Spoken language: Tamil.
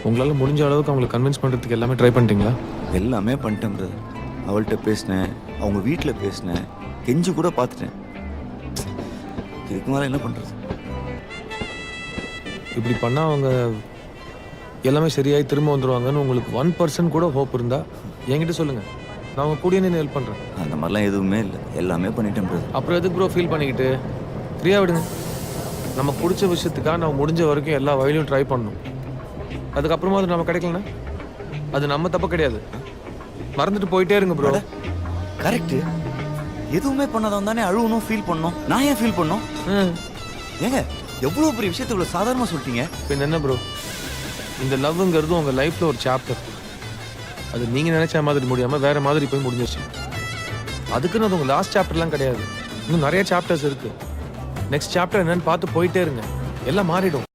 உங்களால் முடிஞ்ச அளவுக்கு அவங்களை கன்வின்ஸ் பண்ணுறதுக்கு எல்லாமே ட்ரை பண்ணிட்டீங்களா? எல்லாமே பண்ணிட்டேன் பிரதர். அவள்கிட்ட பேசினேன், அவங்க வீட்டில் பேசினேன், கெஞ்சி கூட பார்த்துட்டேன். இதுக்கு மேலே என்ன பண்ணுறது? இப்படி பண்ணால் அவங்க எல்லாமே சரியாகி திரும்ப வந்துடுவாங்கன்னு உங்களுக்கு 1% கூட ஹோப் இருந்தால் என்கிட்ட சொல்லுங்கள். நான் அவங்க கூடிய நின்று ஹெல்ப் பண்ணுறேன். அந்த மாதிரிலாம் எதுவுமே இல்லை, எல்லாமே பண்ணிட்டேன் பிரதர். அப்புறம் எதுக்கு ப்ரோ ஃபீல் பண்ணிக்கிட்டு ஃப்ரீயாக விடுங்க. நம்ம பிடிச்ச விஷயத்துக்காக நம்ம முடிஞ்ச வரைக்கும் எல்லா வழியிலும் ட்ரை பண்ணணும். அதுக்கப்புறமா அது நம்ம கிடைக்கலன்னா அது நம்ம தப்பு கிடையாது. மறந்துட்டு போயிட்டே இருங்க ப்ரோ. கரெக்டு. எதுவுமே பண்ணாதான் தானே அழுவணும், ஃபீல் பண்ணணும். நான் ஏன் ஃபீல் பண்ணணும்? ஏங்க எவ்வளோ பெரிய விஷயத்தை இவ்வளோ சாதாரணமாக சொல்லிட்டீங்க. இப்போ என்ன ப்ரோ, இந்த லவ்ங்கிறது உங்கள் லைஃப்பில் ஒரு சாப்டர். அது நீங்கள் நினச்ச மாதிரி முடியாமல் வேறு மாதிரி போய் முடிஞ்சிருச்சு. அதுக்குன்னு அது உங்கள் லாஸ்ட் சாப்டர்லாம் கிடையாது. இன்னும் நிறைய சாப்டர்ஸ் இருக்குது. நெக்ஸ்ட் சாப்டர் என்னன்னு பார்த்து போயிட்டே இருங்க, எல்லாம் மாறிடும்.